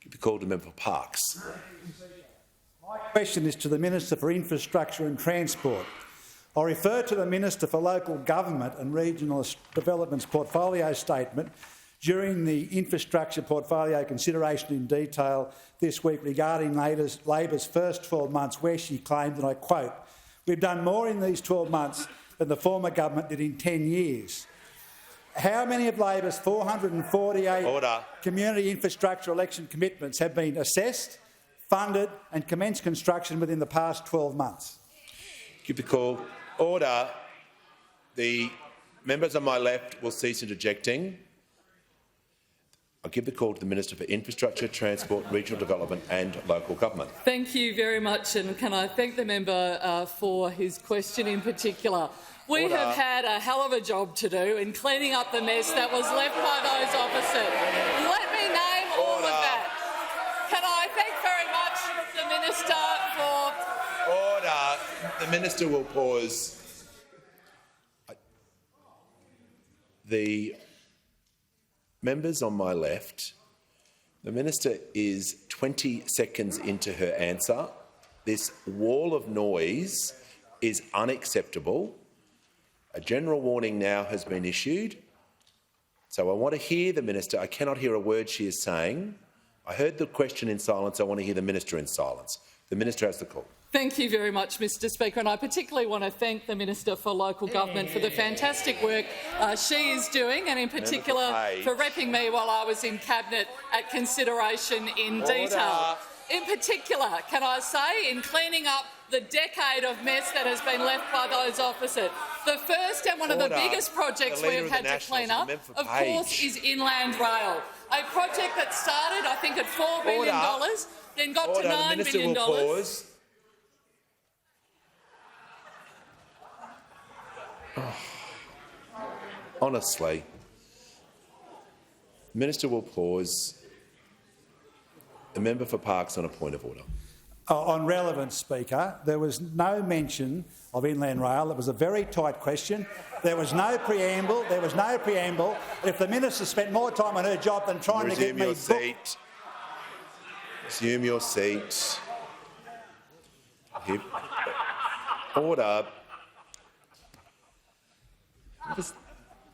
Keep your call to member for Parks. My question is to the Minister for Infrastructure and Transport. I refer to the Minister for Local Government and Regional Development's portfolio statement during the infrastructure portfolio consideration in detail this week regarding Labor's first 12 months, where she claimed, and I quote, "We've done more in these 12 months than the former government did in 10 years. How many of Labor's 448 community infrastructure election commitments have been assessed, funded and commenced construction within the past 12 months? Keep your call. Order. The members on my left will cease interjecting. I'll give the call to the Minister for Infrastructure, Transport, Regional Development and Local Government. Thank you very much, and can I thank the member for his question in particular. We have had a hell of a job to do in cleaning up the mess that was left by those opposite. Let me name all of that. Can I thank very much the Minister for— Order. The Minister will pause. The members on my left, the Minister is 20 seconds into her answer. This wall of noise is unacceptable. A general warning now has been issued. So I want to hear the Minister. I cannot hear a word she is saying. I heard the question in silence. I want to hear the Minister in silence. The Minister has the call. Thank you very much, Mr Speaker, and I particularly want to thank the Minister for Local Government for the fantastic work she is doing, and in particular for repping me while I was in Cabinet at consideration in detail. In particular, can I say, in cleaning up the decade of mess that has been left by those opposite. The first and one of the biggest projects we've had to clean up, of course, is Inland Rail, a project that started, I think, at $4 billion, then got to $9 billion. Honestly, the Minister will pause. The member for Parks on a point of order. On relevance, Speaker, there was no mention of Inland Rail. It was a very tight question. There was no preamble. There was no preamble. If the Minister spent more time on her job than trying to get me booked— Resume your seat. Order.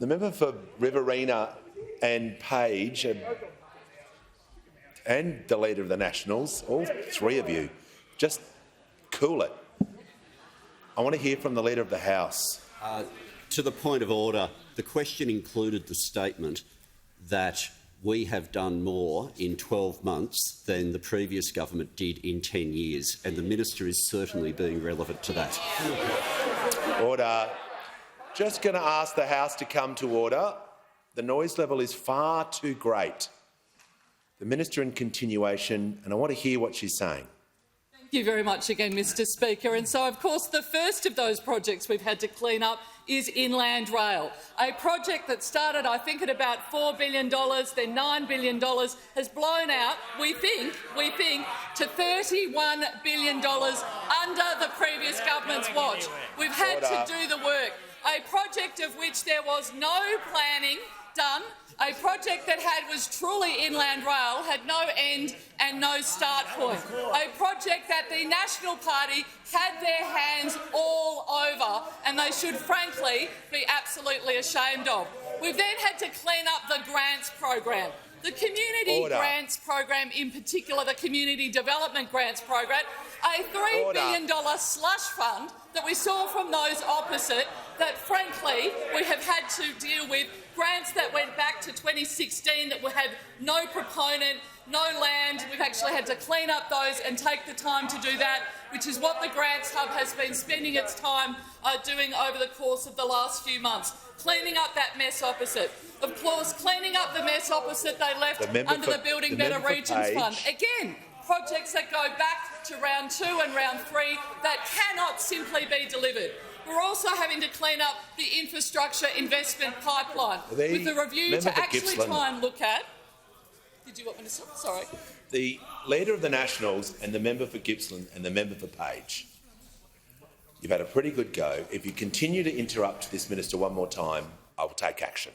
The member for Riverina and Page and the Leader of the Nationals, all three of you, just cool it. I want to hear from the Leader of the House. To the point of order, the question included the statement that we have done more in 12 months than the previous government did in 10 years, and the Minister is certainly being relevant to that. Order. Just going to ask the House to come to order. The noise level is far too great. The Minister in continuation, and I want to hear what she's saying. Thank you very much again, Mr Speaker. And so, of course, the first of those projects we've had to clean up is Inland Rail, a project that started, I think, at about $4 billion, then $9 billion, has blown out, we think, to $31 billion under the previous government's watch. We've had to do the work. A project of which there was no planning done, a project that was truly Inland Rail, had no end and no start point, a project that the National Party had their hands all over, and they should frankly be absolutely ashamed of. We've then had to clean up the grants program. The community grants program, in particular the community development grants program, a $3 billion slush fund that we saw from those opposite, that frankly we have had to deal with, grants that went back to 2016 that had no proponent, no land. We've actually had to clean up those and take the time to do that, which is what the Grants Hub has been spending its time doing over the course of the last few months, cleaning up that mess opposite. Of course, cleaning up the mess opposite they left under the Building Better Regions Fund. Again, projects that go back to round 2 and round 3 that cannot simply be delivered. We're also having to clean up the infrastructure investment pipeline with the review to actually try and look at— Did you want me to stop? Sorry. The Leader of the Nationals and the member for Gippsland and the member for Page. You've had a pretty good go. If you continue to interrupt this minister one more time, I will take action.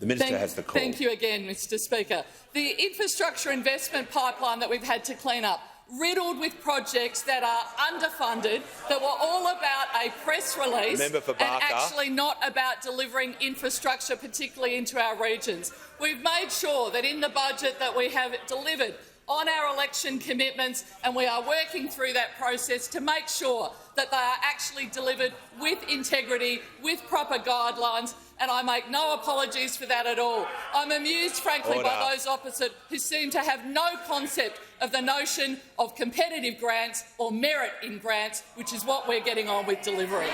The Minister has the call. Thank you again, Mr Speaker. The infrastructure investment pipeline that we've had to clean up, riddled with projects that are underfunded, that were all about a press release and actually not about delivering infrastructure, particularly into our regions. We've made sure that in the budget that we have delivered on our election commitments, and we are working through that process to make sure that they are actually delivered with integrity, with proper guidelines, and I make no apologies for that at all. I'm amused, frankly, by those opposite who seem to have no concept of the notion of competitive grants or merit in grants, which is what we're getting on with delivering.